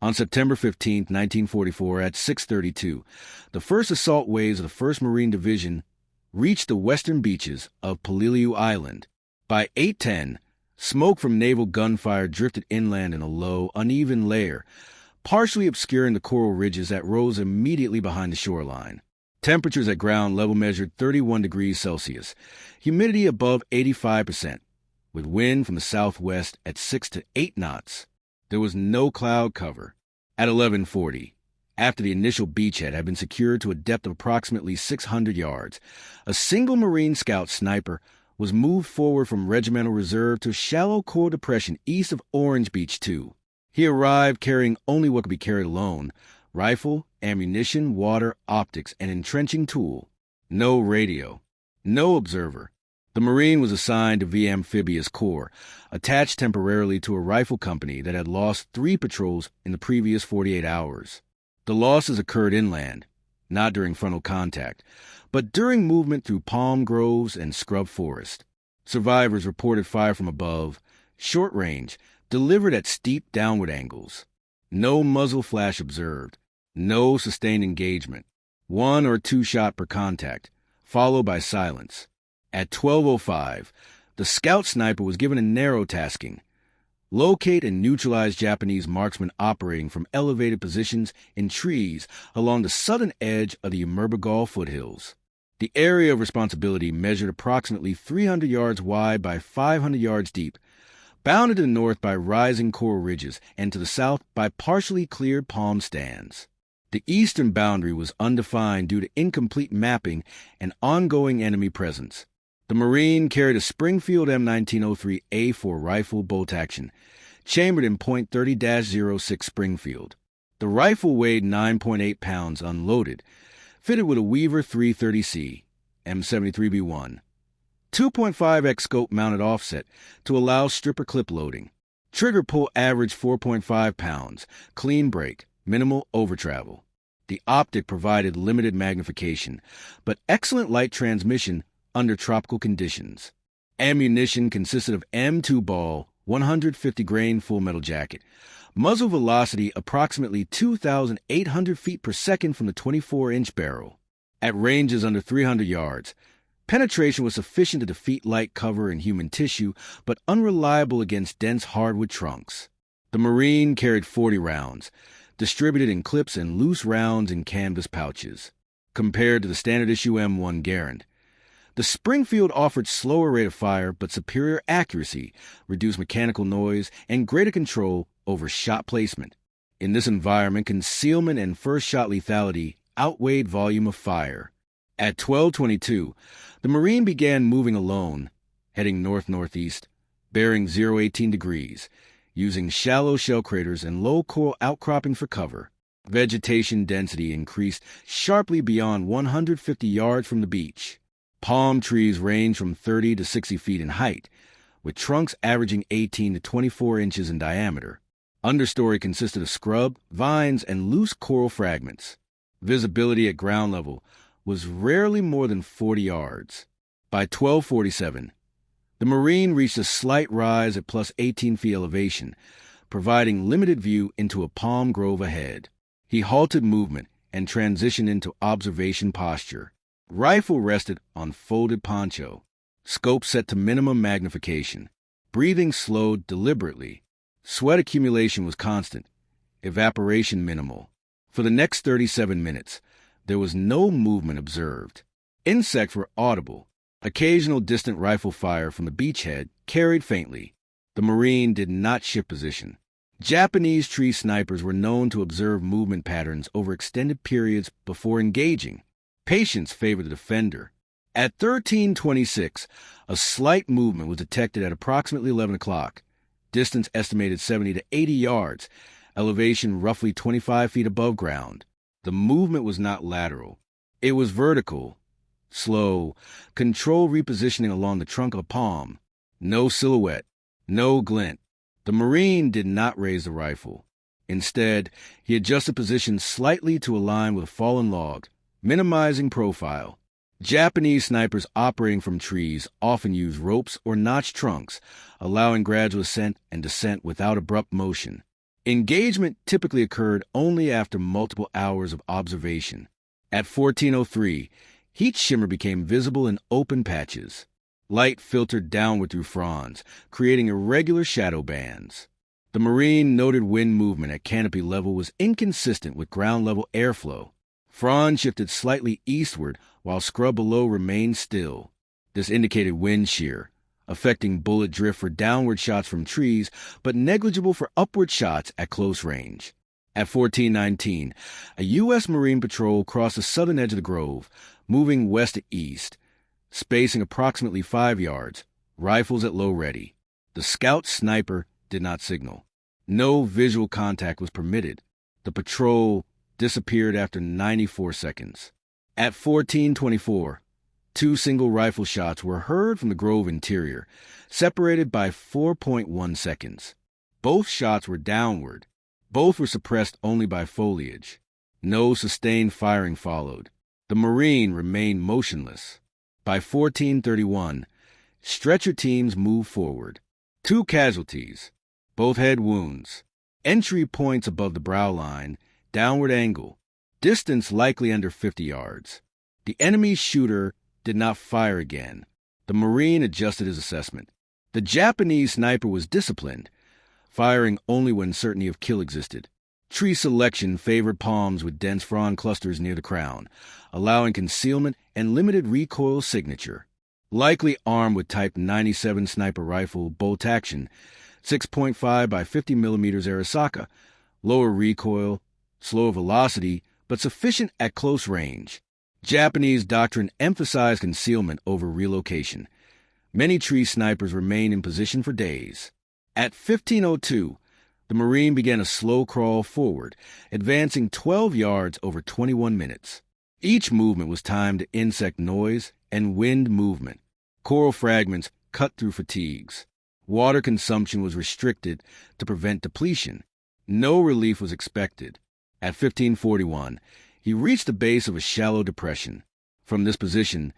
On September 15, 1944, at 6:32, the first assault waves of the 1st Marine Division reached the western beaches of Peleliu Island. By 8:10, smoke from naval gunfire drifted inland in a low, uneven layer, partially obscuring the coral ridges that rose immediately behind the shoreline. Temperatures at ground level measured 31 degrees Celsius, humidity above 85%, with wind from the southwest at 6 to 8 knots. There was no cloud cover. At 11:40, after the initial beachhead had been secured to a depth of approximately 600 yards, a single Marine scout sniper was moved forward from Regimental Reserve to a shallow coral depression east of Orange Beach 2. He arrived carrying only what could be carried alone: rifle, ammunition, water, optics, and entrenching tool. No radio. No observer. The Marine was assigned to V Amphibious Corps, attached temporarily to a rifle company that had lost 3 patrols in the previous 48 hours. The losses occurred inland, not during frontal contact, but during movement through palm groves and scrub forest. Survivors reported fire from above, short range, delivered at steep downward angles. No muzzle flash observed. No sustained engagement. 1 or 2 shot per contact, followed by silence. At 12:05, the scout sniper was given a narrow tasking: locate and neutralize Japanese marksmen operating from elevated positions in trees along the southern edge of the Umurbrogol foothills. The area of responsibility measured approximately 300 yards wide by 500 yards deep, bounded to the north by rising coral ridges and to the south by partially cleared palm stands. The eastern boundary was undefined due to incomplete mapping and ongoing enemy presence. The Marine carried a Springfield M1903A4 rifle bolt action, chambered in .30-06 Springfield. The rifle weighed 9.8 pounds unloaded, fitted with a Weaver 330C, M73B1, 2.5x scope mounted offset to allow stripper clip loading. Trigger pull averaged 4.5 pounds, clean break, minimal over travel. The optic provided limited magnification, but excellent light transmission under tropical conditions. Ammunition consisted of M2 ball, 150 grain full metal jacket, muzzle velocity approximately 2,800 feet per second from the 24-inch barrel. At ranges under 300 yards, penetration was sufficient to defeat light cover in human tissue, but unreliable against dense hardwood trunks. The Marine carried 40 rounds, distributed in clips and loose rounds in canvas pouches. Compared to the standard issue M1 Garand, the Springfield offered slower rate of fire but superior accuracy, reduced mechanical noise, and greater control over shot placement. In this environment, concealment and first shot lethality outweighed volume of fire. At 12:22, the Marine began moving alone, heading north-northeast, bearing 018 degrees, using shallow shell craters and low coral outcropping for cover. Vegetation density increased sharply beyond 150 yards from the beach. Palm trees range from 30 to 60 feet in height, with trunks averaging 18 to 24 inches in diameter. Understory consisted of scrub, vines, and loose coral fragments. Visibility at ground level was rarely more than 40 yards. By 12:47, the Marine reached a slight rise at plus 18 feet elevation, providing limited view into a palm grove ahead. He halted movement and transitioned into observation posture. Rifle rested on folded poncho, scope set to minimum magnification. Breathing slowed deliberately. Sweat accumulation was constant, evaporation minimal. For the next 37 minutes, there was no movement observed. Insects were audible. Occasional distant rifle fire from the beachhead carried faintly. The Marine did not shift position. Japanese tree snipers were known to observe movement patterns over extended periods before engaging. Patience favored the defender. At 13:26, a slight movement was detected at approximately 11 o'clock. Distance estimated 70 to 80 yards, elevation roughly 25 feet above ground. The movement was not lateral. It was vertical, slow, controlled repositioning along the trunk of a palm. No silhouette, no glint. The Marine did not raise the rifle. Instead, he adjusted position slightly to align with a fallen log, minimizing profile. Japanese snipers operating from trees often use ropes or notched trunks, allowing gradual ascent and descent without abrupt motion. Engagement typically occurred only after multiple hours of observation. At 14:03, heat shimmer became visible in open patches. Light filtered downward through fronds, creating irregular shadow bands. The Marine noted wind movement at canopy level was inconsistent with ground-level airflow. Fronds shifted slightly eastward while scrub below remained still. This indicated wind shear, affecting bullet drift for downward shots from trees, but negligible for upward shots at close range. At 14:19, a U.S. Marine patrol crossed the southern edge of the grove, moving west to east, spacing approximately 5 yards, rifles at low ready. The scout sniper did not signal. No visual contact was permitted. The patrol disappeared after 94 seconds. At 14:24, 2 single rifle shots were heard from the grove interior, separated by 4.1 seconds. Both shots were downward. Both were suppressed only by foliage. No sustained firing followed. The Marine remained motionless. By 14:31, stretcher teams moved forward. 2 casualties, both head wounds. Entry points above the brow line, downward angle, distance likely under 50 yards. The enemy shooter did not fire again. The Marine adjusted his assessment. The Japanese sniper was disciplined, firing only when certainty of kill existed. Tree selection favored palms with dense frond clusters near the crown, allowing concealment and limited recoil signature. Likely armed with Type 97 sniper rifle, bolt action, 6.5 by 50 millimeters Arisaka, lower recoil, slower velocity, but sufficient at close range. Japanese doctrine emphasized concealment over relocation. Many tree snipers remained in position for days. At 15:02, the Marine began a slow crawl forward, advancing 12 yards over 21 minutes. Each movement was timed to insect noise and wind movement. Coral fragments cut through fatigues. Water consumption was restricted to prevent depletion. No relief was expected. At 15:41, he reached the base of a shallow depression. From this position,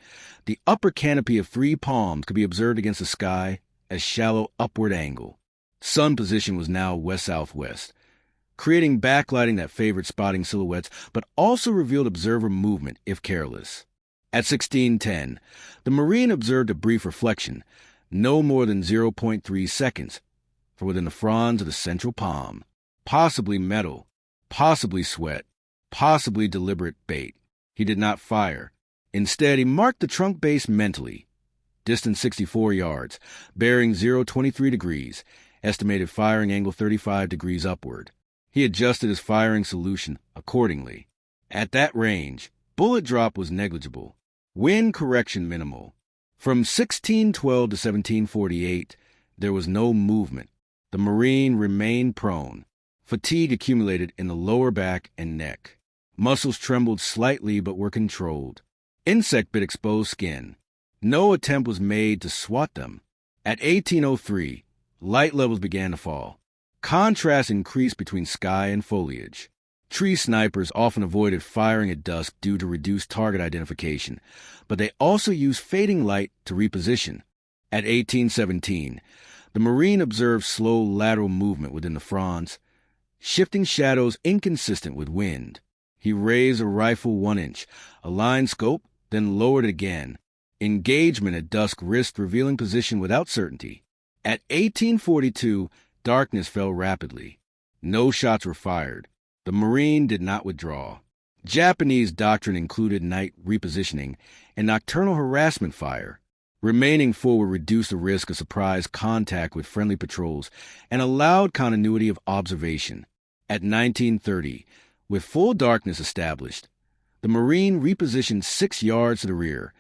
the upper canopy of 3 palms could be observed against the sky at shallow upward angle. Sun position was now west-southwest, creating backlighting that favored spotting silhouettes but also revealed observer movement if careless. At 16:10, the Marine observed a brief reflection, no more than 0.3 seconds, from within the fronds of the central palm. Possibly metal, possibly sweat, possibly deliberate bait. He did not fire. Instead, he marked the trunk base mentally. Distance 64 yards, bearing 023 degrees, estimated firing angle 35 degrees upward. He adjusted his firing solution accordingly. At that range, bullet drop was negligible. Wind correction minimal. From 1612 to 1748, there was no movement. The Marine remained prone. Fatigue accumulated in the lower back and neck. Muscles trembled slightly but were controlled. Insect bit exposed skin. No attempt was made to swat them. At 18:03, light levels began to fall. Contrast increased between sky and foliage. Tree snipers often avoided firing at dusk due to reduced target identification, but they also used fading light to reposition. At 18:17, the Marine observed slow lateral movement within the fronds, shifting shadows inconsistent with wind. He raised a rifle 1 inch, aligned scope, then lowered it again. Engagement at dusk risked revealing position without certainty. At 18:42, darkness fell rapidly. No shots were fired. The Marine did not withdraw. Japanese doctrine included night repositioning and nocturnal harassment fire. Remaining forward reduced the risk of surprise contact with friendly patrols and allowed continuity of observation. At 19:30, with full darkness established, the Marine repositioned 6 yards to the rear,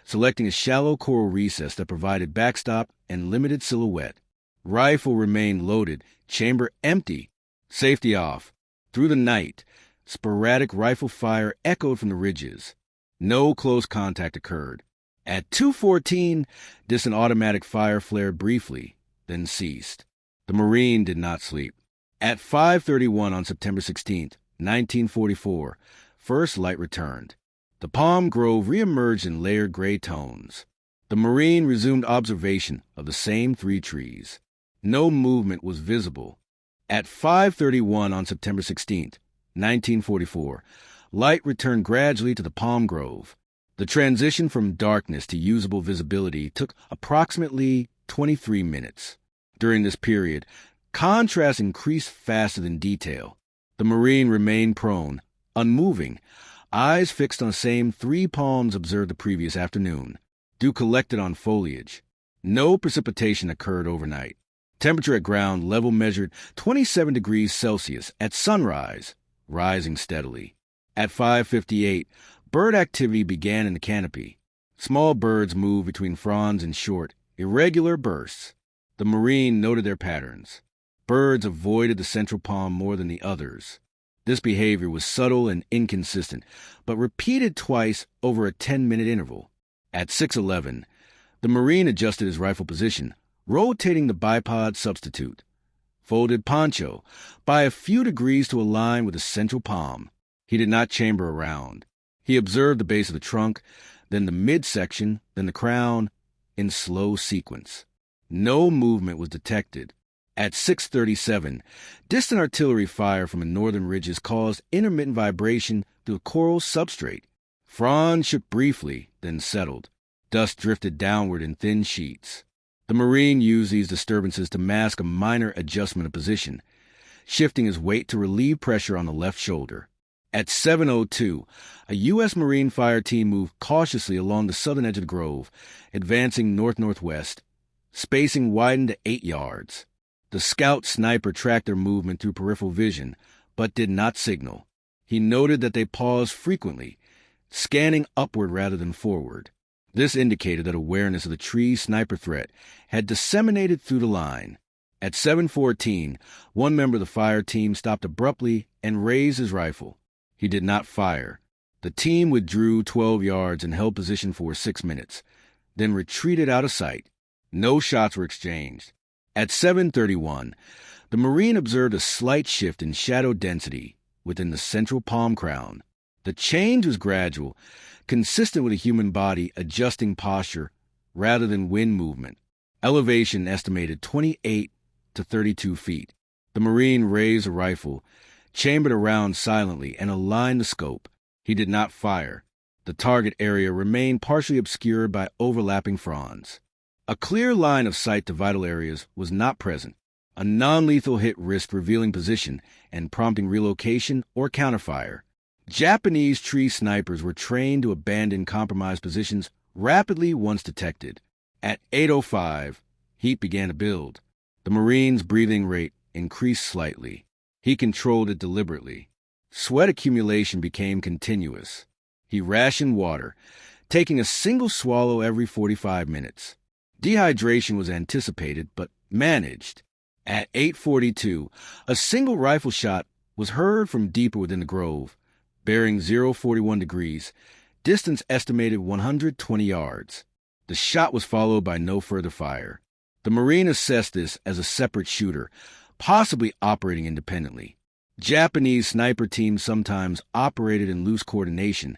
selecting a shallow coral recess that provided backstop and limited silhouette. Rifle remained loaded, chamber empty, safety off. Through the night, sporadic rifle fire echoed from the ridges. No close contact occurred. At 2:14, distant automatic fire flared briefly, then ceased. The Marine did not sleep. At 5:31 on September 16, 1944, first light returned. The palm grove reemerged in layered gray tones. The Marine resumed observation of the same 3 trees. No movement was visible. At 5:31 on September 16, 1944, light returned gradually to the palm grove. The transition from darkness to usable visibility took approximately 23 minutes. During this period, contrast increased faster than detail. The Marine remained prone, unmoving, eyes fixed on the same 3 palms observed the previous afternoon. Dew collected on foliage. No precipitation occurred overnight. Temperature at ground level measured 27 degrees Celsius at sunrise, rising steadily. At 5:58, bird activity began in the canopy. Small birds moved between fronds in short, irregular bursts. The Marine noted their patterns. Birds avoided the central palm more than the others. This behavior was subtle and inconsistent, but repeated twice over a 10-minute interval. At 6:11, the Marine adjusted his rifle position, rotating the bipod substitute. Folded poncho by a few degrees to align with the central palm. He did not chamber around. He observed the base of the trunk, then the midsection, then the crown, in slow sequence. No movement was detected. At 6:37, distant artillery fire from the northern ridges caused intermittent vibration through the coral substrate. Fronds shook briefly, then settled. Dust drifted downward in thin sheets. The Marine used these disturbances to mask a minor adjustment of position, shifting his weight to relieve pressure on the left shoulder. At 7:02, a U.S. Marine fire team moved cautiously along the southern edge of the grove, advancing north-northwest. Spacing widened to 8 yards. The scout sniper tracked their movement through peripheral vision, but did not signal. He noted that they paused frequently, scanning upward rather than forward. This indicated that awareness of the tree sniper threat had disseminated through the line. At 7:14, one member of the fire team stopped abruptly and raised his rifle. He did not fire. The team withdrew 12 yards and held position for 6 minutes, then retreated out of sight. No shots were exchanged. At 7:31, the Marine observed a slight shift in shadow density within the central palm crown. The change was gradual, consistent with a human body adjusting posture rather than wind movement. Elevation estimated 28 to 32 feet. The Marine raised a rifle, chambered a round silently, and aligned the scope. He did not fire. The target area remained partially obscured by overlapping fronds. A clear line of sight to vital areas was not present. A non-lethal hit risked revealing position and prompting relocation or counterfire. Japanese tree snipers were trained to abandon compromised positions rapidly once detected. At 8:05, heat began to build. The Marine's breathing rate increased slightly. He controlled it deliberately. Sweat accumulation became continuous. He rationed water, taking a single swallow every 45 minutes. Dehydration was anticipated, but managed. At 8:42, a single rifle shot was heard from deeper within the grove, bearing 041 degrees, distance estimated 120 yards. The shot was followed by no further fire. The Marine assessed this as a separate shooter, possibly operating independently. Japanese sniper teams sometimes operated in loose coordination,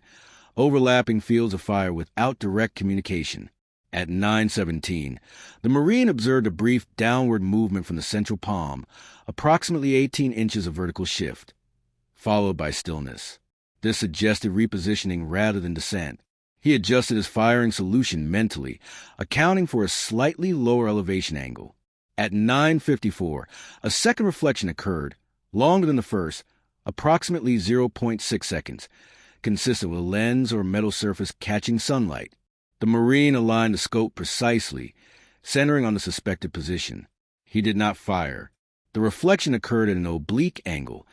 overlapping fields of fire without direct communication. At 9:17, the Marine observed a brief downward movement from the central palm, approximately 18 inches of vertical shift, followed by stillness. This suggested repositioning rather than descent. He adjusted his firing solution mentally, accounting for a slightly lower elevation angle. At 9:54, a second reflection occurred, longer than the first, approximately 0.6 seconds, consistent with a lens or metal surface catching sunlight. The Marine aligned the scope precisely, centering on the suspected position. He did not fire. The reflection occurred at an oblique angle,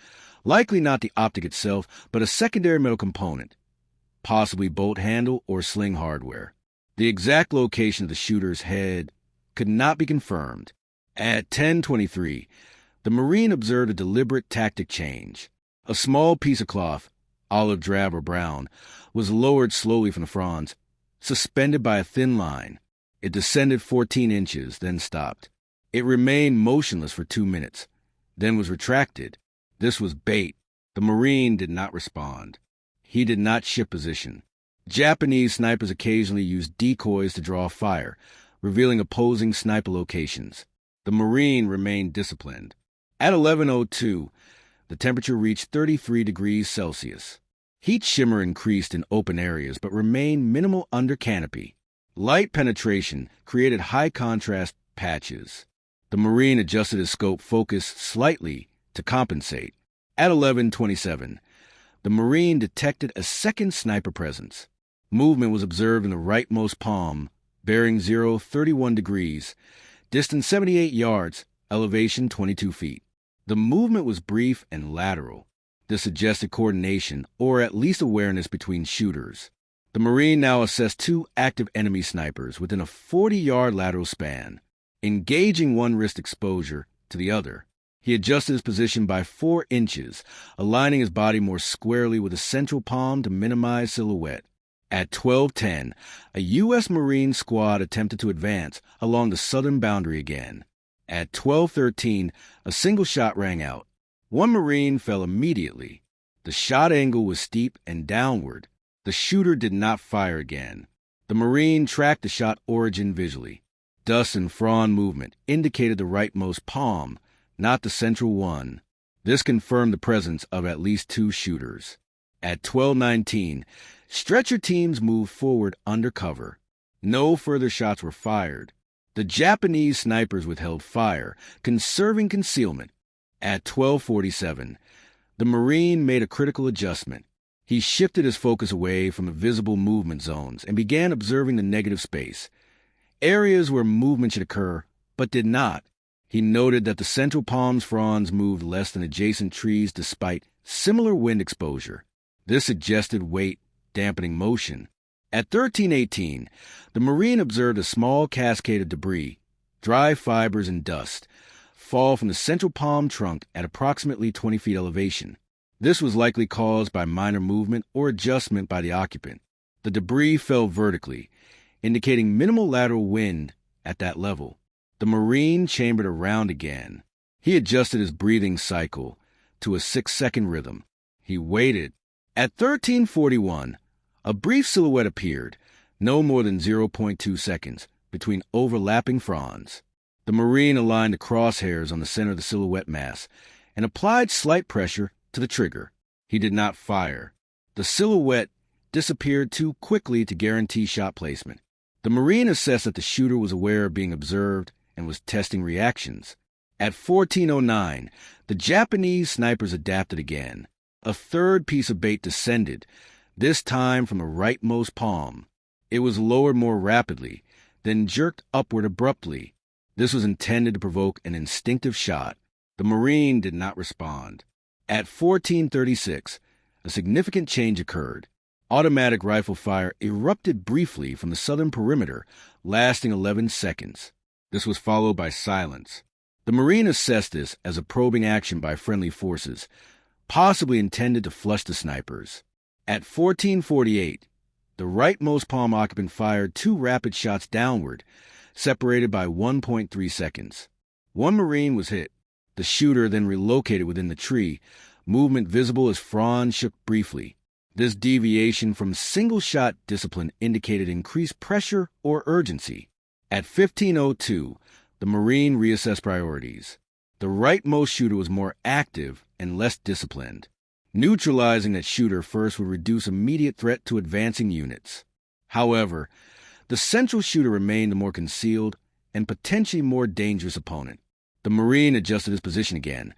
likely not the optic itself, but a secondary metal component, possibly bolt handle or sling hardware. The exact location of the shooter's head could not be confirmed. At 10:23, the Marine observed a deliberate tactic change. A small piece of cloth, olive drab or brown, was lowered slowly from the fronds, suspended by a thin line. It descended 14 inches, then stopped. It remained motionless for 2 minutes, then was retracted. This was bait. The Marine did not respond. He did not shift position. Japanese snipers occasionally used decoys to draw fire, revealing opposing sniper locations. The Marine remained disciplined. At 11:02, the temperature reached 33 degrees Celsius. Heat shimmer increased in open areas but remained minimal under canopy. Light penetration created high-contrast patches. The Marine adjusted his scope focus slightly to compensate. At 11:27, the Marine detected a second sniper presence. Movement was observed in the rightmost palm, bearing 31 degrees, distance 78 yards, elevation 22 feet. The movement was brief and lateral. This suggested coordination, or at least awareness between shooters. The Marine now assessed two active enemy snipers within a 40-yard lateral span, engaging one wrist exposure to the other. He adjusted his position by 4 inches, aligning his body more squarely with the central palm to minimize silhouette. At 12:10, a U.S. Marine squad attempted to advance along the southern boundary again. At 12:13, a single shot rang out. One Marine fell immediately. The shot angle was steep and downward. The shooter did not fire again. The Marine tracked the shot origin visually. Dust and frond movement indicated the rightmost palm, not the central one. This confirmed the presence of at least 2 shooters. At 12:19, stretcher teams moved forward under cover. No further shots were fired. The Japanese snipers withheld fire, conserving concealment. At 12:47, the Marine made a critical adjustment. He shifted his focus away from the visible movement zones and began observing the negative space, areas where movement should occur, but did not. He noted that the central palm's fronds moved less than adjacent trees despite similar wind exposure. This suggested weight dampening motion. At 13:18, the Marine observed a small cascade of debris, dry fibers and dust, fall from the central palm trunk at approximately 20 feet elevation. This was likely caused by minor movement or adjustment by the occupant. The debris fell vertically, indicating minimal lateral wind at that level. The Marine chambered around again. He adjusted his breathing cycle to a 6-second rhythm. He waited. At 13:41, a brief silhouette appeared, no more than 0.2 seconds, between overlapping fronds. The Marine aligned the crosshairs on the center of the silhouette mass and applied slight pressure to the trigger. He did not fire. The silhouette disappeared too quickly to guarantee shot placement. The Marine assessed that the shooter was aware of being observed and was testing reactions. At 14:09, the Japanese snipers adapted again. A third piece of bait descended, this time from the rightmost palm. It was lowered more rapidly, then jerked upward abruptly. This was intended to provoke an instinctive shot. The Marine did not respond. At 14:36, a significant change occurred. Automatic rifle fire erupted briefly from the southern perimeter, lasting 11 seconds. This was followed by silence. The Marine assessed this as a probing action by friendly forces, possibly intended to flush the snipers. At 14:48, the rightmost palm occupant fired 2 rapid shots downward, separated by 1.3 seconds. One Marine was hit. The shooter then relocated within the tree, movement visible as fronds shook briefly. This deviation from single-shot discipline indicated increased pressure or urgency. At 15:02, the Marine reassessed priorities. The rightmost shooter was more active and less disciplined. Neutralizing that shooter first would reduce immediate threat to advancing units. However, the central shooter remained the more concealed and potentially more dangerous opponent. The Marine adjusted his position again,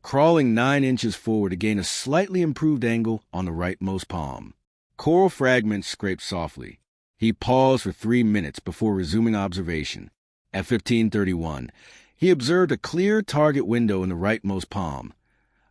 crawling 9 inches forward to gain a slightly improved angle on the rightmost palm. Coral fragments scraped softly. He paused for 3 minutes before resuming observation. At 15:31, he observed a clear target window in the rightmost palm,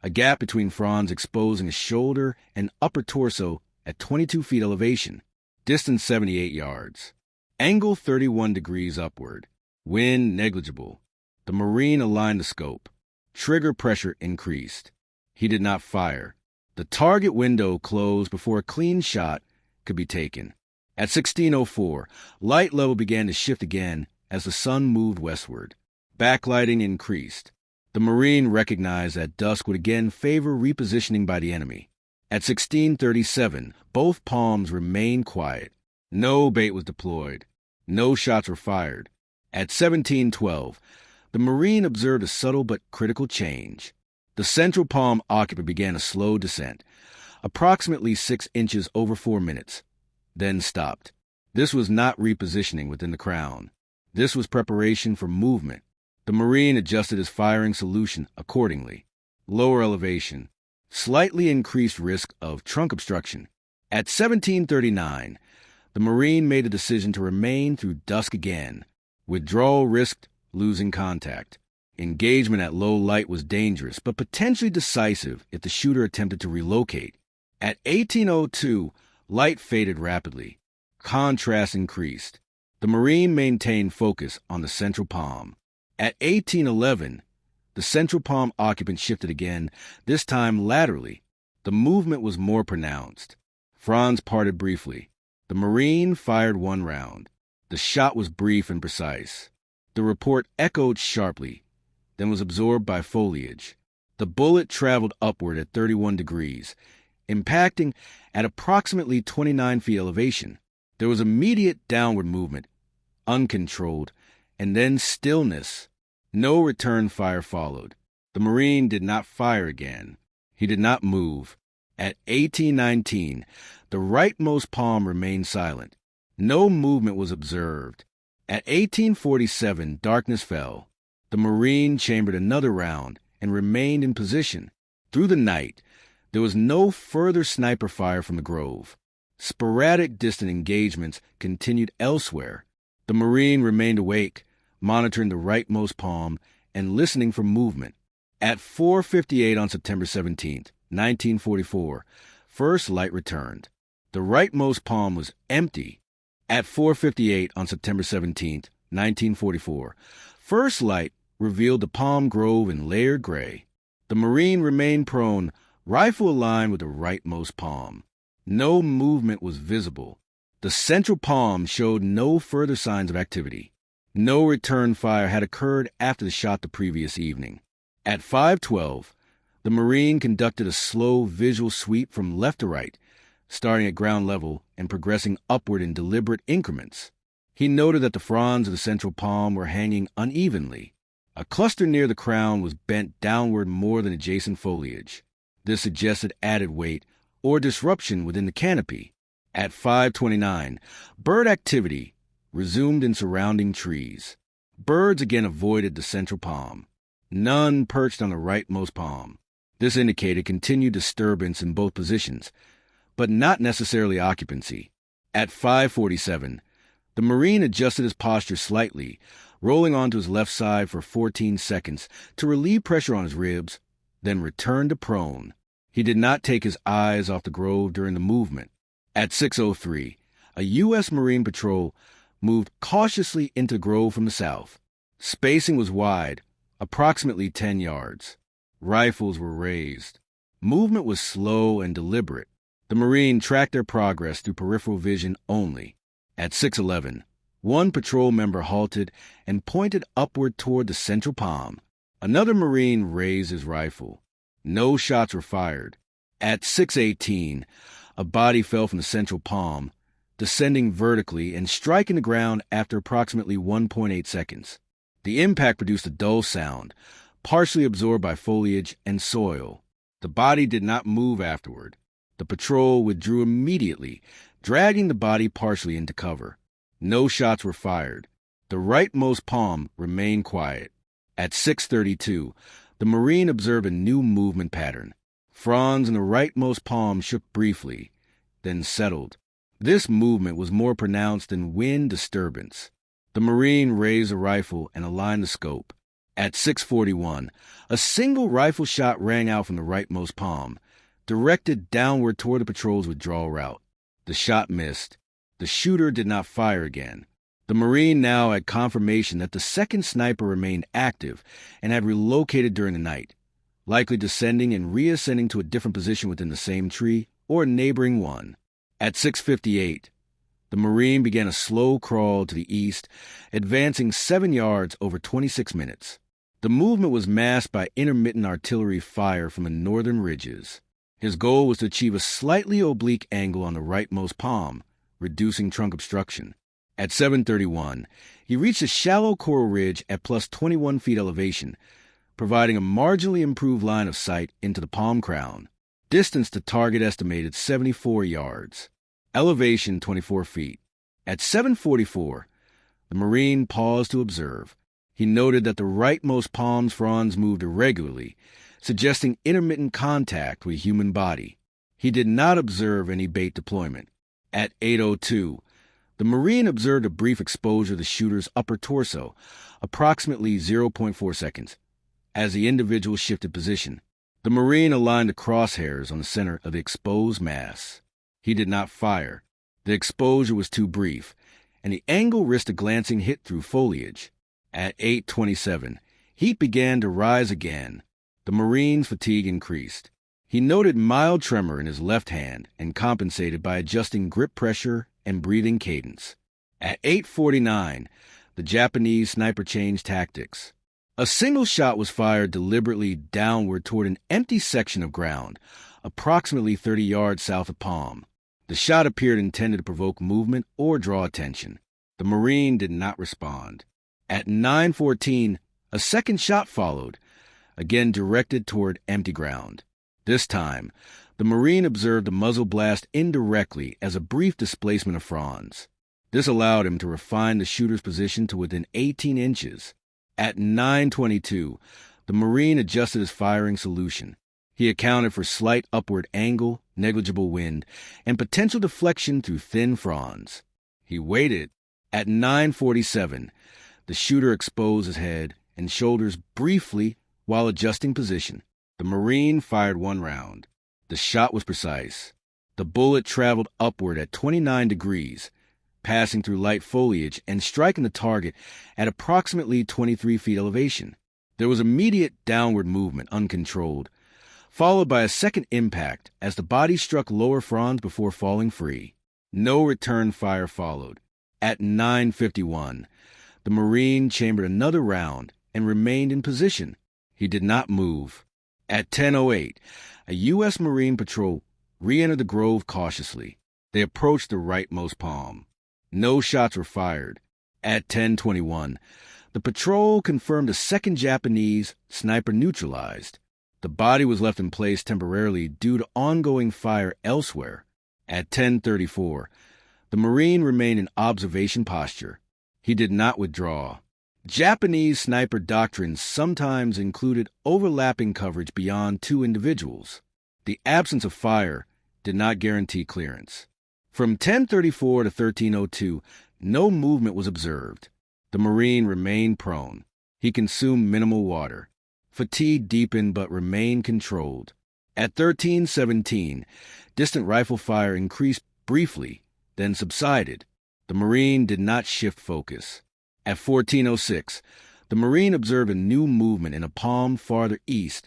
a gap between fronds exposing a shoulder and upper torso at 22 feet elevation, distance 78 yards. Angle 31 degrees upward. Wind negligible. The Marine aligned the scope. Trigger pressure increased. He did not fire. The target window closed before a clean shot could be taken. At 16:04, light level began to shift again as the sun moved westward. Backlighting increased. The Marine recognized that dusk would again favor repositioning by the enemy. At 16:37, both palms remained quiet. No bait was deployed. No shots were fired. At 17:12, the Marine observed a subtle but critical change. The central palm occupant began a slow descent, approximately 6 inches over 4 minutes, then stopped. This was not repositioning within the crown. This was preparation for movement. The Marine adjusted his firing solution accordingly. Lower elevation, slightly increased risk of trunk obstruction. At 17:39, the Marine made a decision to remain through dusk again. Withdrawal risked losing contact. Engagement at low light was dangerous, but potentially decisive if the shooter attempted to relocate. At 18:02, light faded rapidly. Contrast increased. The Marine maintained focus on the central palm. At 18:11, the central palm occupant shifted again, this time laterally. The movement was more pronounced. Fronds parted briefly. The Marine fired 1 round. The shot was brief and precise. The report echoed sharply, then was absorbed by foliage. The bullet traveled upward at 31 degrees, impacting at approximately 29 feet elevation. There was immediate downward movement, uncontrolled, and then stillness. No return fire followed. The Marine did not fire again. He did not move. At 18:19, the rightmost palm remained silent. No movement was observed. At 18:47, darkness fell. The Marine chambered another round and remained in position. Through the night, there was no further sniper fire from the grove. Sporadic distant engagements continued elsewhere. The Marine remained awake, monitoring the rightmost palm and listening for movement. At 4:58 on September 17, 1944, first light returned. The rightmost palm was empty. At 4:58 on September 17, 1944, first light revealed the palm grove in layered gray. The Marine remained prone, rifle aligned with the rightmost palm. No movement was visible. The central palm showed no further signs of activity. No return fire had occurred after the shot the previous evening. At 5:12, the Marine conducted a slow visual sweep from left to right, starting at ground level and progressing upward in deliberate increments. He noted that the fronds of the central palm were hanging unevenly. A cluster near the crown was bent downward more than adjacent foliage. This suggested added weight or disruption within the canopy. At 5:29, bird activity resumed in surrounding trees. Birds again avoided the central palm. None perched on the rightmost palm. This indicated continued disturbance in both positions, but not necessarily occupancy. At 5:47, the Marine adjusted his posture slightly, rolling onto his left side for 14 seconds to relieve pressure on his ribs, then returned to prone. He did not take his eyes off the grove during the movement. At 6:03, a U.S. Marine patrol moved cautiously into the grove from the south. Spacing was wide, approximately 10 yards. Rifles were raised. Movement was slow and deliberate. The Marine tracked their progress through peripheral vision only. At 6:11, one patrol member halted and pointed upward toward the central palm. Another Marine raised his rifle. No shots were fired. At 6:18, a body fell from the central palm, descending vertically and striking the ground after approximately 1.8 seconds. The impact produced a dull sound, partially absorbed by foliage and soil. The body did not move afterward. The patrol withdrew immediately, dragging the body partially into cover. No shots were fired. The rightmost palm remained quiet. At 6:32, the Marine observed a new movement pattern. Fronds in the rightmost palm shook briefly, then settled. This movement was more pronounced than wind disturbance. The Marine raised a rifle and aligned the scope. At 6:41, a single rifle shot rang out from the rightmost palm, directed downward toward the patrol's withdrawal route. The shot missed. The shooter did not fire again. The Marine now had confirmation that the second sniper remained active and had relocated during the night, likely descending and reascending to a different position within the same tree or a neighboring one. At 6:58, the Marine began a slow crawl to the east, advancing 7 yards over 26 minutes. The movement was masked by intermittent artillery fire from the northern ridges. His goal was to achieve a slightly oblique angle on the rightmost palm, reducing trunk obstruction. At 7:31, he reached a shallow coral ridge at plus 21 feet elevation, providing a marginally improved line of sight into the palm crown. Distance to target estimated 74 yards. Elevation 24 feet. At 7:44, the Marine paused to observe. He noted that the rightmost palm's fronds moved irregularly, suggesting intermittent contact with a human body. He did not observe any bait deployment. At 8:02, the Marine observed a brief exposure of the shooter's upper torso, approximately 0.4 seconds. As the individual shifted position, the Marine aligned the crosshairs on the center of the exposed mass. He did not fire. The exposure was too brief, and the angle risked a glancing hit through foliage. At 8:27, heat began to rise again. The Marine's fatigue increased. He noted mild tremor in his left hand and compensated by adjusting grip pressure and breathing cadence. At 8:49, the Japanese sniper changed tactics. A single shot was fired deliberately downward toward an empty section of ground, approximately 30 yards south of Palm. The shot appeared intended to provoke movement or draw attention. The Marine did not respond. At 9:14, a second shot followed, again directed toward empty ground. This time, the Marine observed the muzzle blast indirectly as a brief displacement of fronds. This allowed him to refine the shooter's position to within 18 inches. At 9:22, the Marine adjusted his firing solution. He accounted for slight upward angle, negligible wind, and potential deflection through thin fronds. He waited. At 9:47, the shooter exposed his head and shoulders briefly while adjusting position. The Marine fired one round. The shot was precise. The bullet traveled upward at 29 degrees, passing through light foliage and striking the target at approximately 23 feet elevation. There was immediate downward movement, uncontrolled, followed by a second impact as the body struck lower fronds before falling free. No return fire followed. At 9:51, the Marine chambered another round and remained in position. He did not move. At 10:08, a U.S. Marine patrol re-entered the grove cautiously. They approached the rightmost palm. No shots were fired. At 10:21, the patrol confirmed a second Japanese sniper neutralized. The body was left in place temporarily due to ongoing fire elsewhere. At 10:34, the Marine remained in observation posture. He did not withdraw. Japanese sniper doctrines sometimes included overlapping coverage beyond two individuals. The absence of fire did not guarantee clearance. From 10:34 to 13:02, no movement was observed. The Marine remained prone. He consumed minimal water. Fatigue deepened but remained controlled. At 13:17, distant rifle fire increased briefly, then subsided. The Marine did not shift focus. At 14:06, the Marine observed a new movement in a palm farther east,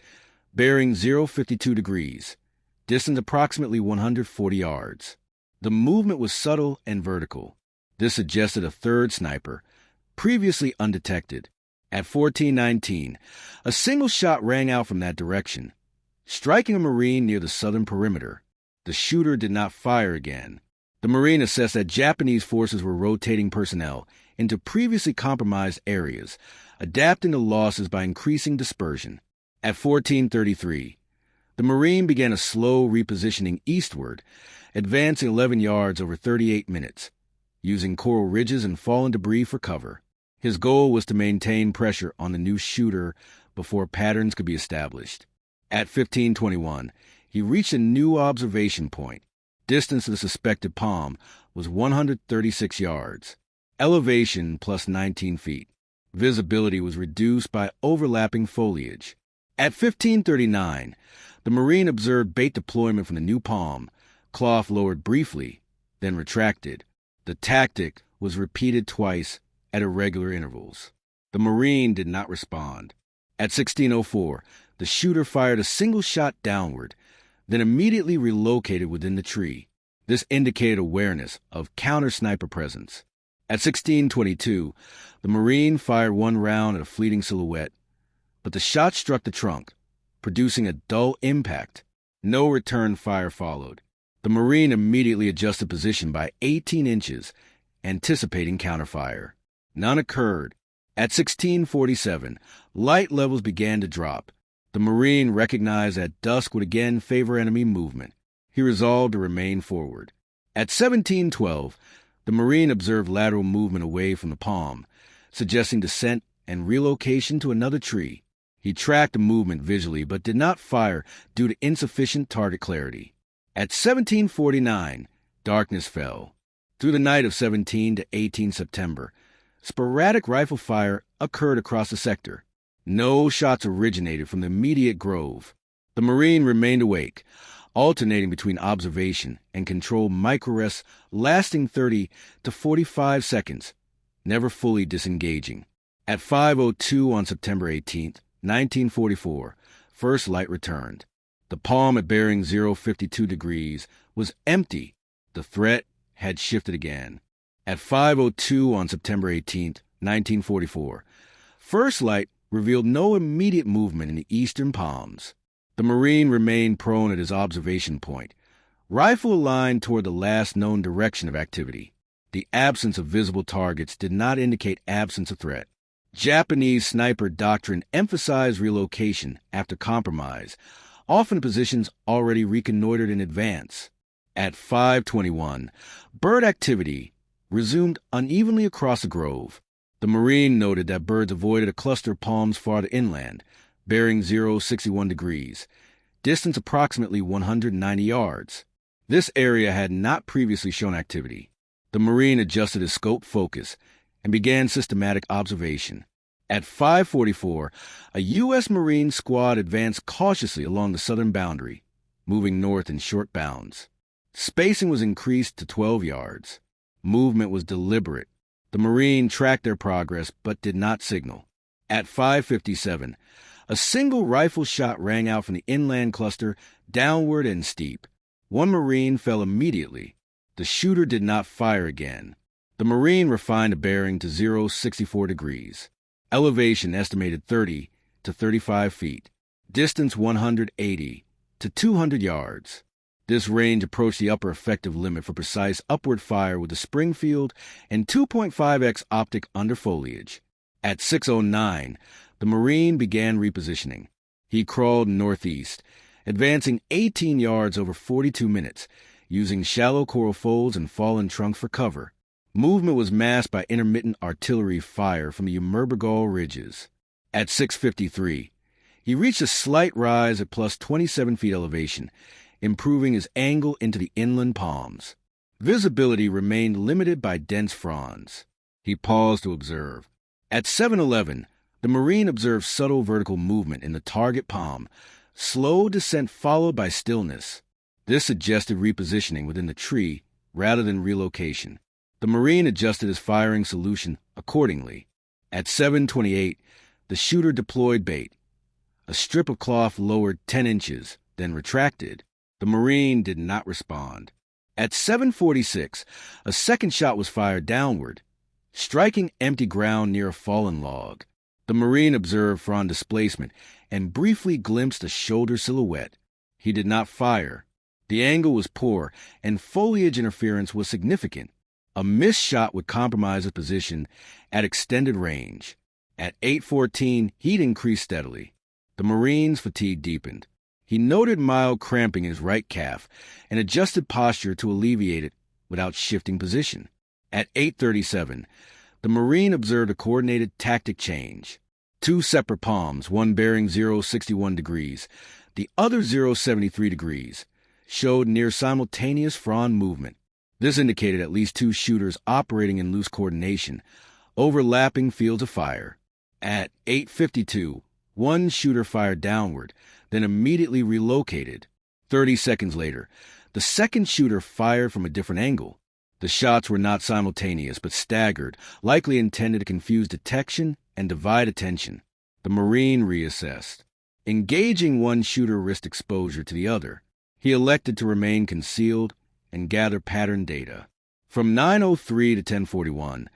bearing 052 degrees, distance approximately 140 yards. The movement was subtle and vertical. This suggested a third sniper, previously undetected. At 14:19, a single shot rang out from that direction, striking a Marine near the southern perimeter. The shooter did not fire again. The Marine assessed that Japanese forces were rotating personnel into previously compromised areas, adapting to losses by increasing dispersion. At 14:33, the Marine began a slow repositioning eastward, advancing 11 yards over 38 minutes, using coral ridges and fallen debris for cover. His goal was to maintain pressure on the new shooter before patterns could be established. At 15:21, he reached a new observation point. Distance to the suspected palm was 136 yards. Elevation plus 19 feet. Visibility was reduced by overlapping foliage. At 15:39, the Marine observed bait deployment from the new palm, cloth lowered briefly, then retracted. The tactic was repeated twice at irregular intervals. The Marine did not respond. At 16:04, the shooter fired a single shot downward, then immediately relocated within the tree. This indicated awareness of counter-sniper presence. At 16:22, the Marine fired one round at a fleeting silhouette, but the shot struck the trunk, producing a dull impact. No return fire followed. The Marine immediately adjusted position by 18 inches anticipating counterfire. None occurred. At 1647, light levels began to drop. The Marine recognized that dusk would again favor enemy movement. He resolved to remain forward. At 1712, the Marine observed lateral movement away from the palm, suggesting descent and relocation to another tree. He tracked the movement visually but did not fire due to insufficient target clarity. At 1749, darkness fell. Through the night of 17 to 18 September, sporadic rifle fire occurred across the sector. No shots originated from the immediate grove. The Marine remained awake, alternating between observation and controlled microrests lasting 30 to 45 seconds, never fully disengaging. At 5:02 on September 18, 1944, first light returned. The palm at bearing 052 degrees was empty. The threat had shifted again. At 5:02 on September 18, 1944, first light revealed no immediate movement in the eastern palms. The Marine remained prone at his observation point, rifle aligned toward the last known direction of activity. The absence of visible targets did not indicate absence of threat. Japanese sniper doctrine emphasized relocation after compromise, often positions already reconnoitered in advance. At 5:21, bird activity resumed unevenly across the grove. The Marine noted that birds avoided a cluster of palms farther inland, bearing 061 degrees, distance approximately 190 yards. This area had not previously shown activity. The Marine adjusted his scope focus and began systematic observation. At 5:44, a U.S. Marine squad advanced cautiously along the southern boundary, moving north in short bounds. Spacing was increased to 12 yards. Movement was deliberate. The Marine tracked their progress but did not signal. At 5:57, a single rifle shot rang out from the inland cluster, downward and steep. One Marine fell immediately. The shooter did not fire again. The Marine refined a bearing to 064 degrees. Elevation estimated 30 to 35 feet. Distance 180 to 200 yards. This range approached the upper effective limit for precise upward fire with the Springfield and 2.5x optic under foliage. At 6:09, the Marine began repositioning. He crawled northeast, advancing 18 yards over 42 minutes, using shallow coral folds and fallen trunks for cover. Movement was masked by intermittent artillery fire from the Umurbrogol ridges. At 6:53, he reached a slight rise at plus 27 feet elevation, improving his angle into the inland palms. Visibility remained limited by dense fronds. He paused to observe. At 7:11, the Marine observed subtle vertical movement in the target palm, slow descent followed by stillness. This suggested repositioning within the tree rather than relocation. The Marine adjusted his firing solution accordingly. At 7:28, the shooter deployed bait. A strip of cloth lowered 10 inches, then retracted. The Marine did not respond. At 7:46, a second shot was fired downward, striking empty ground near a fallen log. The Marine observed frond displacement and briefly glimpsed a shoulder silhouette. He did not fire. The angle was poor, and foliage interference was significant. A missed shot would compromise his position at extended range. At 8:14, heat increased steadily. The Marine's fatigue deepened. He noted mild cramping in his right calf and adjusted posture to alleviate it without shifting position. At 8:37, the Marine observed a coordinated tactic change. Two separate palms, one bearing 061 degrees, the other 073 degrees, showed near simultaneous frond movement. This indicated at least two shooters operating in loose coordination, overlapping fields of fire. At 8:52, one shooter fired downward, then immediately relocated. 30 seconds later, the second shooter fired from a different angle. The shots were not simultaneous, but staggered, likely intended to confuse detection and divide attention. The Marine reassessed. Engaging one shooter risked exposure to the other. He elected to remain concealed and gather pattern data. From 9:03 to 10:41,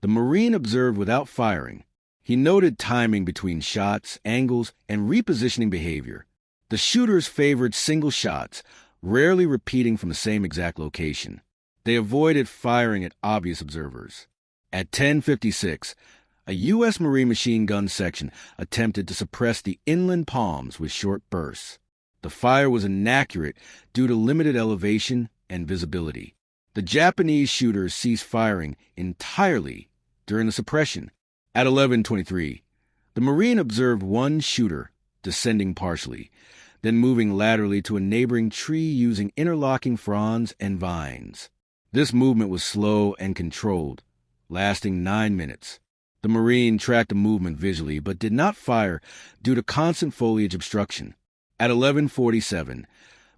the Marine observed without firing. He noted timing between shots, angles, and repositioning behavior. The shooters favored single shots, rarely repeating from the same exact location. They avoided firing at obvious observers. At 10:56, a U.S. Marine machine gun section attempted to suppress the inland palms with short bursts. The fire was inaccurate due to limited elevation and visibility. The Japanese shooters ceased firing entirely during the suppression. At 11:23, the Marine observed one shooter descending partially, then moving laterally to a neighboring tree using interlocking fronds and vines. This movement was slow and controlled, lasting 9 minutes. The Marine tracked the movement visually but did not fire due to constant foliage obstruction. At 11:47,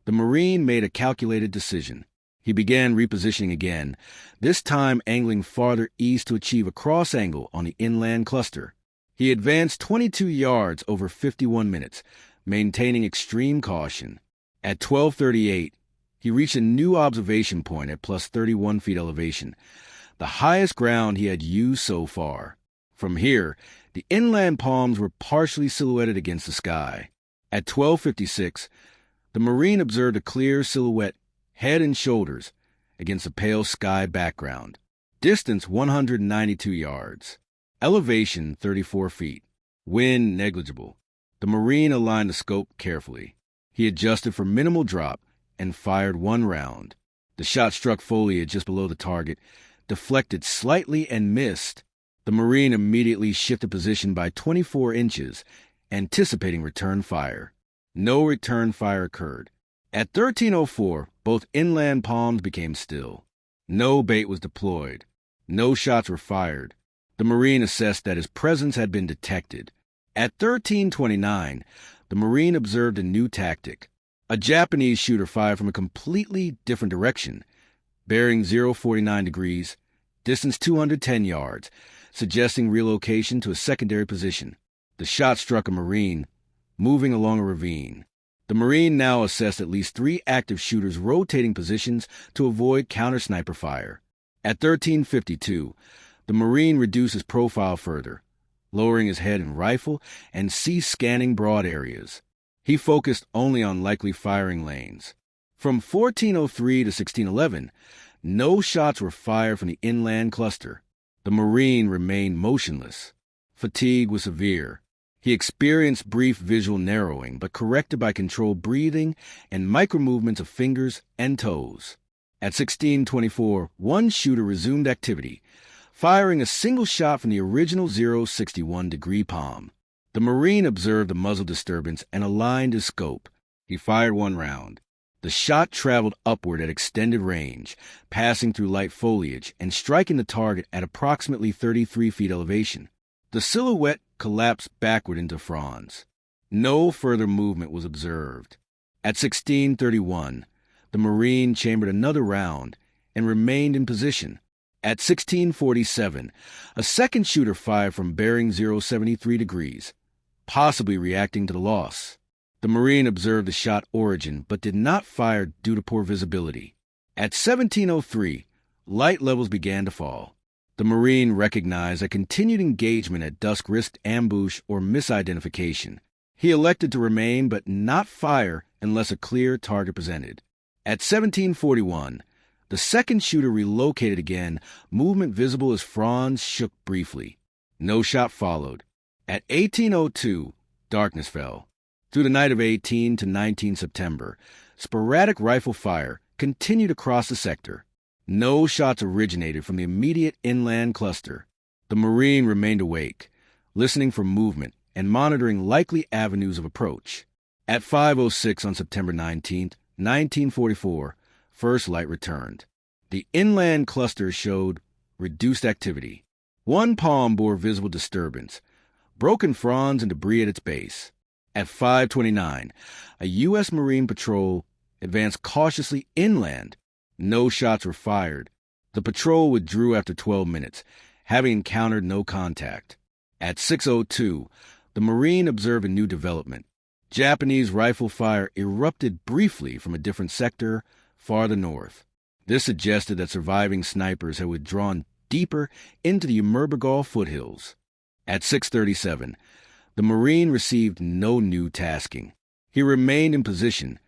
the Marine made a calculated decision. He began repositioning again, this time angling farther east to achieve a cross angle on the inland cluster. He advanced 22 yards over 51 minutes, maintaining extreme caution. At 12:38, he reached a new observation point at plus 31 feet elevation, the highest ground he had used so far. From here, the inland palms were partially silhouetted against the sky. At 12:56, the Marine observed a clear silhouette, head and shoulders, against a pale sky background. Distance 192 yards. Elevation 34 feet. Wind negligible. The Marine aligned the scope carefully. He adjusted for minimal drop and fired one round. The shot struck foliage just below the target, deflected slightly and missed. The Marine immediately shifted position by 24 inches, anticipating return fire. No return fire occurred. At 13:04, both inland palms became still. No bait was deployed. No shots were fired. The Marine assessed that his presence had been detected. At 13:29, the Marine observed a new tactic. A Japanese shooter fired from a completely different direction, bearing 049 degrees, distance 210 yards, suggesting relocation to a secondary position. The shot struck a Marine moving along a ravine. The Marine now assessed at least 3 active shooters rotating positions to avoid counter-sniper fire. At 13:52, the Marine reduced his profile further, lowering his head and rifle and ceased scanning broad areas. He focused only on likely firing lanes. From 14:03 to 16:11, no shots were fired from the inland cluster. The Marine remained motionless. Fatigue was severe. He experienced brief visual narrowing, but corrected by controlled breathing and micro-movements of fingers and toes. At 16:24, one shooter resumed activity, firing a single shot from the original 061-degree palm. The Marine observed the muzzle disturbance and aligned his scope. He fired one round. The shot traveled upward at extended range, passing through light foliage and striking the target at approximately 33 feet elevation. The silhouette collapsed backward into fronds. No further movement was observed. At 16:31, the Marine chambered another round and remained in position. At 16:47, a second shooter fired from bearing 073 degrees, possibly reacting to the loss. The Marine observed the shot origin but did not fire due to poor visibility. At 17:03, light levels began to fall. The Marine recognized that continued engagement at dusk risked ambush or misidentification. He elected to remain but not fire unless a clear target presented. At 17:41, the second shooter relocated again, movement visible as fronds shook briefly. No shot followed. At 18:02, darkness fell. Through the night of 18 to 19 September, sporadic rifle fire continued across the sector. No shots originated from the immediate inland cluster. The Marine remained awake, listening for movement and monitoring likely avenues of approach. At 5:06 on September 19, 1944, first light returned. The inland cluster showed reduced activity. One palm bore visible disturbance, broken fronds and debris at its base. At 5:29, a U.S. Marine patrol advanced cautiously inland. No shots were fired. The patrol withdrew after 12 minutes, having encountered no contact. At 6:02, the Marine observed a new development. Japanese rifle fire erupted briefly from a different sector, farther north. This suggested that surviving snipers had withdrawn deeper into the Umurbrogol foothills. At 6:37, the Marine received no new tasking. He remained in position,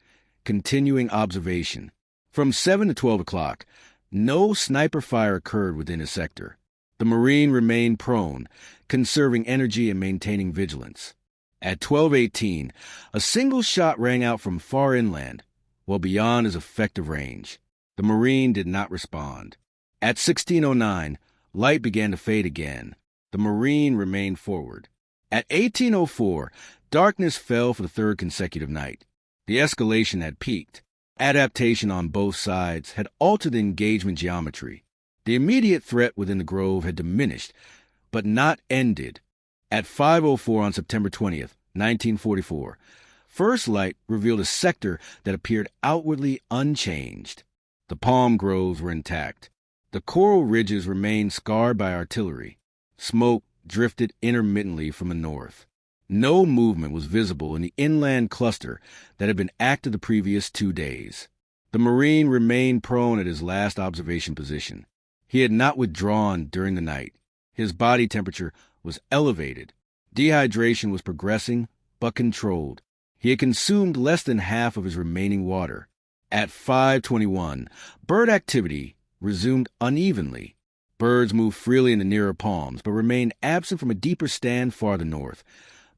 continuing observation. From 7 to 12 o'clock, No sniper fire occurred within his sector. The Marine remained prone, conserving energy and maintaining vigilance. At 12:18, a single shot rang out from far inland, well beyond his effective range. The Marine did not respond. At 16:09, light began to fade again. The Marine remained forward. At 18:04, darkness fell for the third consecutive night. The escalation had peaked. Adaptation on both sides had altered the engagement geometry. The immediate threat within the grove had diminished, but not ended. At 5:04 on September 20th, 1944, first light revealed a sector that appeared outwardly unchanged. The palm groves were intact. The coral ridges remained scarred by artillery. Smoke drifted intermittently from the north. No movement was visible in the inland cluster that had been active the previous 2 days. The Marine remained prone at his last observation position. He had not withdrawn during the night. His body temperature was elevated. Dehydration was progressing, but controlled. He had consumed less than half of his remaining water. At 5:21, bird activity resumed unevenly. Birds moved freely in the nearer palms, but remained absent from a deeper stand farther north,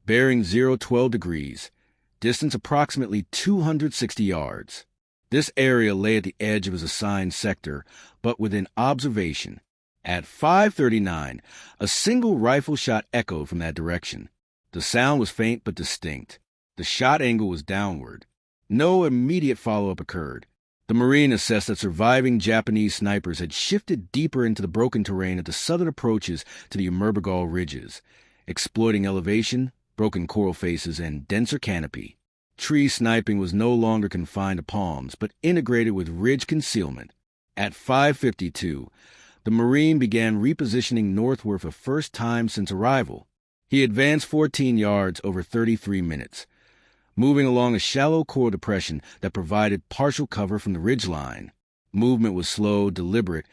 bearing 012 degrees, distance approximately 260 yards. This area lay at the edge of his assigned sector, but within observation. At 5:39, a single rifle shot echoed from that direction. The sound was faint but distinct. The shot angle was downward. No immediate follow-up occurred. The Marine assessed that surviving Japanese snipers had shifted deeper into the broken terrain at the southern approaches to the Umurbrogol ridges, exploiting elevation, broken coral faces, and denser canopy. Tree sniping was no longer confined to palms, but integrated with ridge concealment. At 5:52, the Marine began repositioning northward for the first time since arrival. He advanced 14 yards over 33 minutes, moving along a shallow coral depression that provided partial cover from the ridgeline. Movement was slow, deliberate,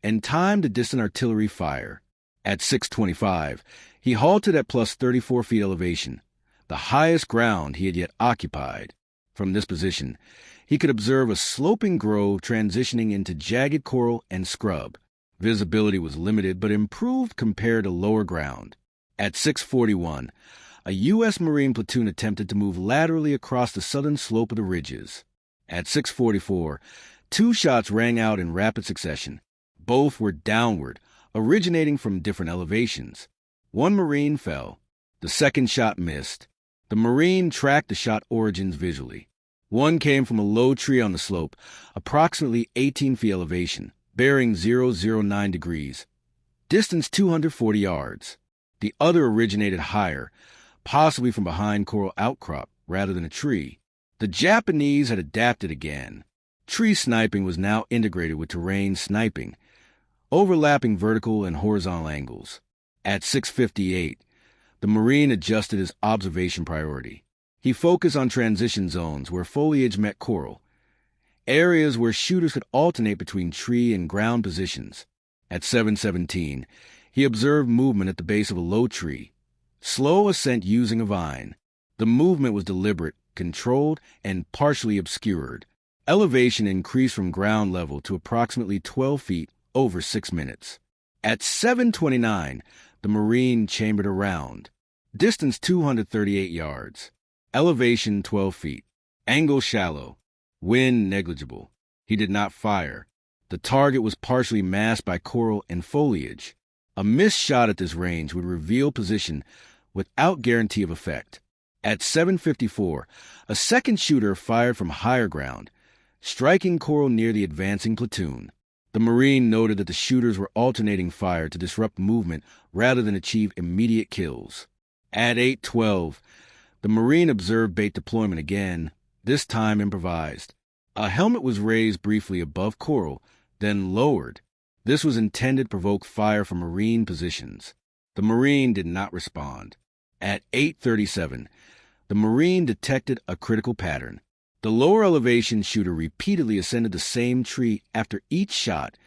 and timed to distant artillery fire. At 6:25, he halted at plus 34 feet elevation, the highest ground he had yet occupied. From this position, he could observe a sloping grove transitioning into jagged coral and scrub. Visibility was limited but improved compared to lower ground. At 6:41, a U.S. Marine platoon attempted to move laterally across the southern slope of the ridges. At 6:44, 2 shots rang out in rapid succession. Both were downward, originating from different elevations. One Marine fell. The second shot missed. The Marine tracked the shot origins visually. One came from a low tree on the slope, approximately 18 feet elevation, bearing 009 degrees, distance 240 yards. The other originated higher, possibly from behind coral outcrop rather than a tree. The Japanese had adapted again. Tree sniping was now integrated with terrain sniping, overlapping vertical and horizontal angles. At 6:58, the Marine adjusted his observation priority. He focused on transition zones where foliage met coral, areas where shooters could alternate between tree and ground positions. At 7:17, he observed movement at the base of a low tree, slow ascent using a vine. The movement was deliberate, controlled, and partially obscured. Elevation increased from ground level to approximately 12 feet over 6 minutes. At 7:29, the Marine chambered around. Distance 238 yards. Elevation 12 feet. Angle shallow. Wind negligible. He did not fire. The target was partially masked by coral and foliage. A missed shot at this range would reveal position without guarantee of effect. At 7:54, a second shooter fired from higher ground, striking coral near the advancing platoon. The Marine noted that the shooters were alternating fire to disrupt movement rather than achieve immediate kills. At 8:12, the Marine observed bait deployment again, this time improvised. A helmet was raised briefly above coral, then lowered. This was intended to provoke fire from Marine positions. The Marine did not respond. At 8:37, the Marine detected a critical pattern. The lower elevation shooter repeatedly ascended the same tree after each shot,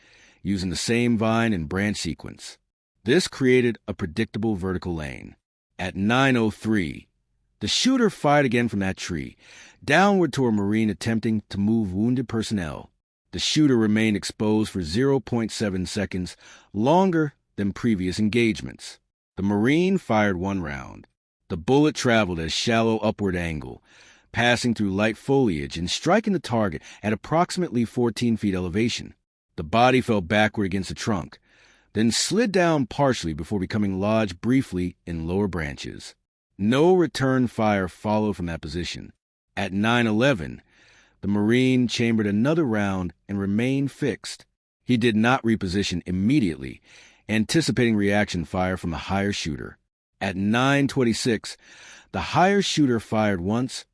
using the same vine and branch sequence. This created a predictable vertical lane. At 9:03, the shooter fired again from that tree, downward toward a Marine attempting to move wounded personnel. The shooter remained exposed for 0.7 seconds, longer than previous engagements. The Marine fired one round. The bullet traveled at a shallow upward angle, passing through light foliage and striking the target at approximately 14 feet elevation. The body fell backward against the trunk, then slid down partially before becoming lodged briefly in lower branches. No return fire followed from that position. At 9:11, the Marine chambered another round and remained fixed. He did not reposition immediately, anticipating reaction fire from the higher shooter. At 9:26, the higher shooter fired once,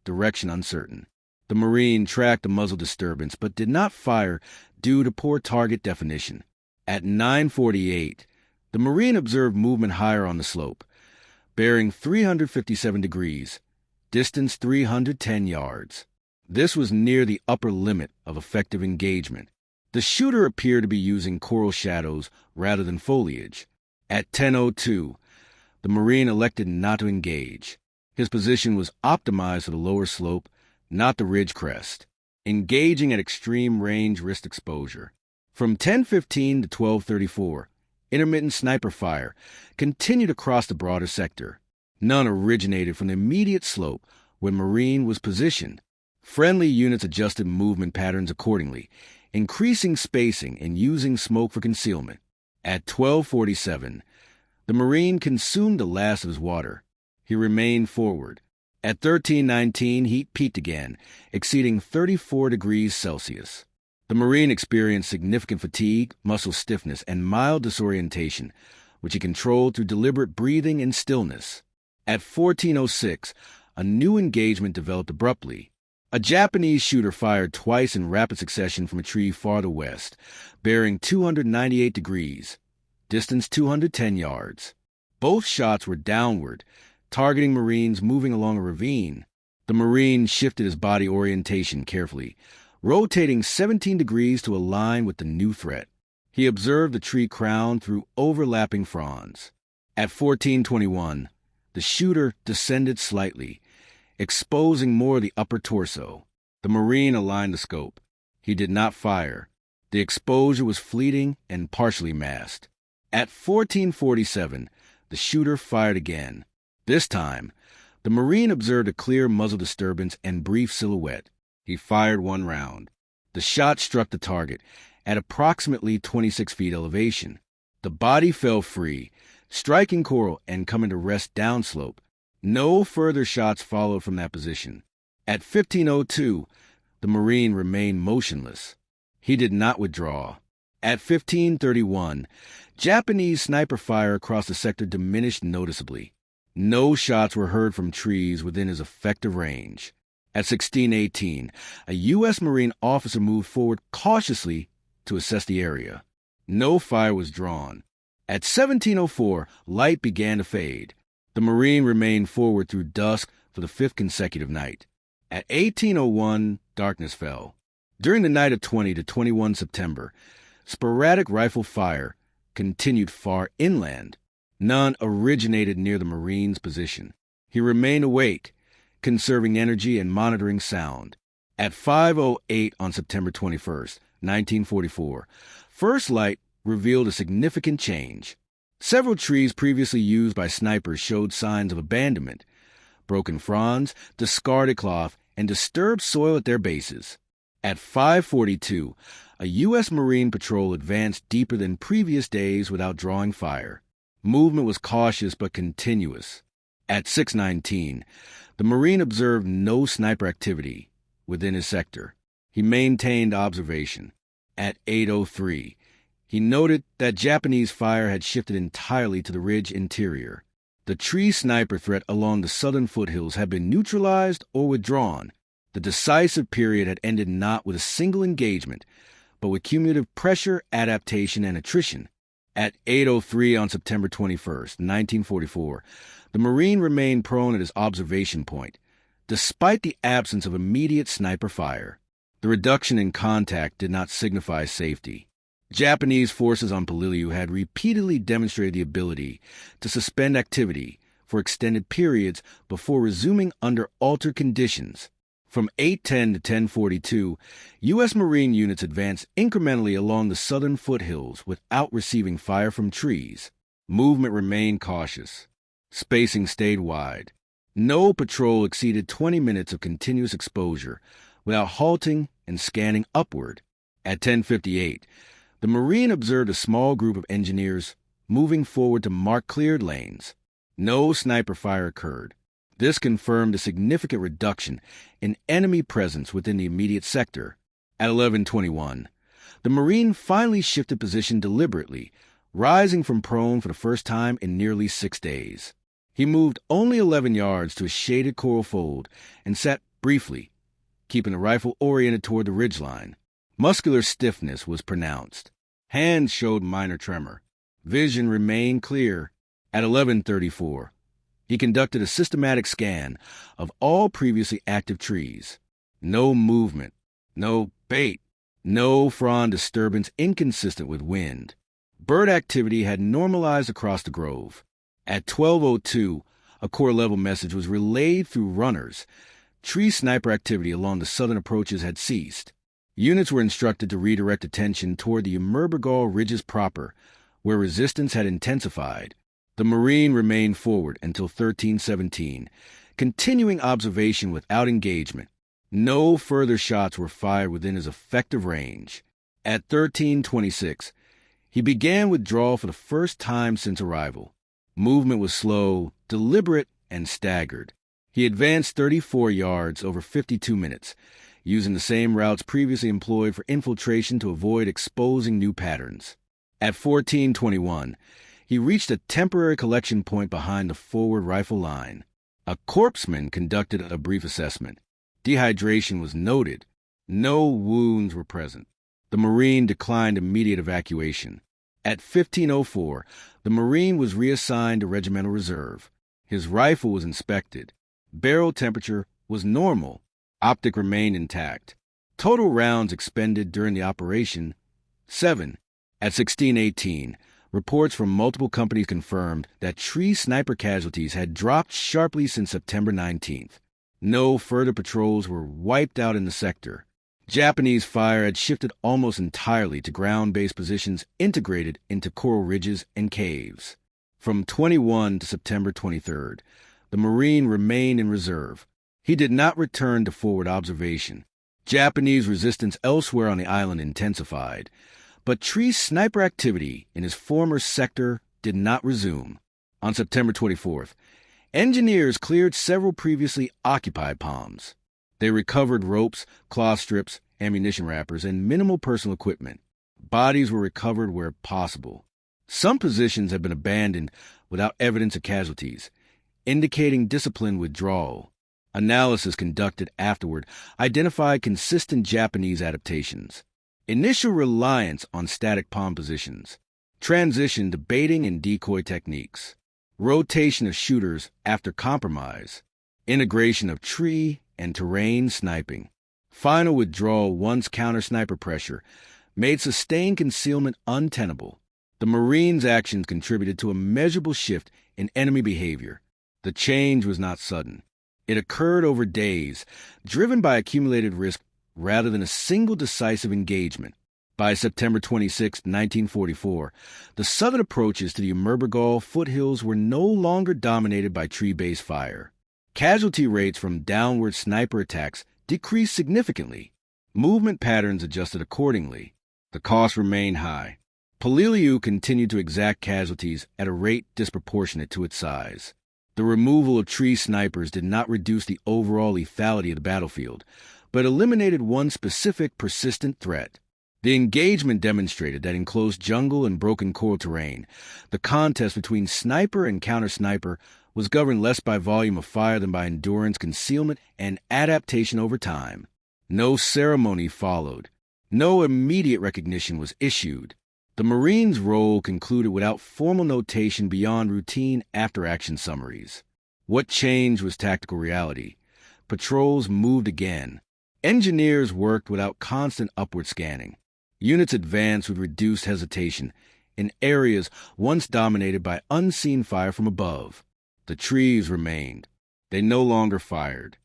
direction uncertain. The Marine tracked the muzzle disturbance but did not fire due to poor target definition. At 9:48, the Marine observed movement higher on the slope, bearing 357 degrees, distance 310 yards. This was near the upper limit of effective engagement. The shooter appeared to be using coral shadows rather than foliage. At 10:02, the Marine elected not to engage. His position was optimized for the lower slope, not the ridge crest. Engaging at extreme range risked exposure. From 10:15 to 12:34, intermittent sniper fire continued across the broader sector. None originated from the immediate slope where Marine was positioned. Friendly units adjusted movement patterns accordingly, increasing spacing and using smoke for concealment. At 12:47, the Marine consumed the last of his water. He remained forward. At 13:19, heat peaked again, exceeding 34 degrees Celsius. The Marine experienced significant fatigue, muscle stiffness, and mild disorientation, which he controlled through deliberate breathing and stillness. At 14:06, a new engagement developed abruptly. A Japanese shooter fired twice in rapid succession from a tree farther west, bearing 298 degrees, distance 210 yards. Both shots were downward, targeting Marines moving along a ravine. The Marine shifted his body orientation carefully, rotating 17 degrees to align with the new threat. He observed the tree crown through overlapping fronds. At 14:21, the shooter descended slightly, exposing more of the upper torso. The Marine aligned the scope. He did not fire. The exposure was fleeting and partially masked. At 14:47, the shooter fired again. This time, the Marine observed a clear muzzle disturbance and brief silhouette. He fired one round. The shot struck the target at approximately 26 feet elevation. The body fell free, striking coral and coming to rest downslope. No further shots followed from that position. At 15:02, the Marine remained motionless. He did not withdraw. At 15:31, Japanese sniper fire across the sector diminished noticeably. No shots were heard from trees within his effective range. At 16:18, a U.S. Marine officer moved forward cautiously to assess the area. No fire was drawn. At 17:04, light began to fade. The Marine remained forward through dusk for the fifth consecutive night. At 18:01, darkness fell. During the night of 20 to 21 September, sporadic rifle fire continued far inland. None originated near the Marine's position. He remained awake, conserving energy and monitoring sound. At 5:08 on September 21st, 1944, first light revealed a significant change. Several trees previously used by snipers showed signs of abandonment, broken fronds, discarded cloth, and disturbed soil at their bases. At 5:42, a U.S. Marine patrol advanced deeper than previous days without drawing fire. Movement was cautious but continuous. At 6:19, the Marine observed no sniper activity within his sector. He maintained observation. At 8:03, he noted that Japanese fire had shifted entirely to the ridge interior. The tree sniper threat along the southern foothills had been neutralized or withdrawn. The decisive period had ended not with a single engagement, but with cumulative pressure, adaptation, and attrition. At 8:03 on September 21st, 1944, the Marine remained prone at his observation point, despite the absence of immediate sniper fire. The reduction in contact did not signify safety. Japanese forces on Peleliu had repeatedly demonstrated the ability to suspend activity for extended periods before resuming under altered conditions. From 8:10 to 10:42, U.S. Marine units advanced incrementally along the southern foothills without receiving fire from trees. Movement remained cautious. Spacing stayed wide. No patrol exceeded 20 minutes of continuous exposure without halting and scanning upward. At 10:58, the Marine observed a small group of engineers moving forward to mark cleared lanes. No sniper fire occurred. This confirmed a significant reduction in enemy presence within the immediate sector. At 11:21, the Marine finally shifted position deliberately, rising from prone for the first time in nearly 6 days. He moved only 11 yards to a shaded coral fold and sat briefly, keeping the rifle oriented toward the ridgeline. Muscular stiffness was pronounced. Hands showed minor tremor. Vision remained clear. At 11:34, he conducted a systematic scan of all previously active trees. No movement, no bait, no frond disturbance inconsistent with wind. Bird activity had normalized across the grove. At 12:02, a corps-level message was relayed through runners. Tree sniper activity along the southern approaches had ceased. Units were instructed to redirect attention toward the Umurbrogol ridges proper, where resistance had intensified. The Marine remained forward until 13:17, continuing observation without engagement. No further shots were fired within his effective range. At 13:26, he began withdrawal for the first time since arrival. Movement was slow, deliberate, and staggered. He advanced 34 yards over 52 minutes, using the same routes previously employed for infiltration to avoid exposing new patterns. At 14:21, he reached a temporary collection point behind the forward rifle line. A corpsman conducted a brief assessment. Dehydration was noted. No wounds were present. The Marine declined immediate evacuation. At 15:04, the Marine was reassigned to regimental reserve. His rifle was inspected. Barrel temperature was normal. Optic remained intact. Total rounds expended during the operation, 7. At 16:18, reports from multiple companies confirmed that tree sniper casualties had dropped sharply since September 19th. No further patrols were wiped out in the sector. Japanese fire had shifted almost entirely to ground-based positions integrated into coral ridges and caves. From 21 to September 23rd, the Marine remained in reserve. He did not return to forward observation. Japanese resistance elsewhere on the island intensified, but tree sniper activity in his former sector did not resume. On September 24th, engineers cleared several previously occupied palms. They recovered ropes, cloth strips, ammunition wrappers, and minimal personal equipment. Bodies were recovered where possible. Some positions had been abandoned without evidence of casualties, indicating disciplined withdrawal. Analysis conducted afterward identified consistent Japanese adaptations. Initial reliance on static palm positions. Transition to baiting and decoy techniques. Rotation of shooters after compromise. Integration of tree and terrain sniping. Final withdrawal once counter-sniper pressure made sustained concealment untenable. The Marines' actions contributed to a measurable shift in enemy behavior. The change was not sudden. It occurred over days, driven by accumulated risk rather than a single decisive engagement. By September 26, 1944, the southern approaches to the Umurbrogol foothills were no longer dominated by tree-based fire. Casualty rates from downward sniper attacks decreased significantly. Movement patterns adjusted accordingly. The cost remained high. Peleliu continued to exact casualties at a rate disproportionate to its size. The removal of tree snipers did not reduce the overall lethality of the battlefield, but eliminated one specific persistent threat. The engagement demonstrated that in close jungle and broken coral terrain, the contest between sniper and counter-sniper was governed less by volume of fire than by endurance, concealment, and adaptation over time. No ceremony followed. No immediate recognition was issued. The Marines' role concluded without formal notation beyond routine after-action summaries. What changed was tactical reality. Patrols moved again. Engineers worked without constant upward scanning. Units advanced with reduced hesitation in areas once dominated by unseen fire from above. The trees remained. They no longer fired.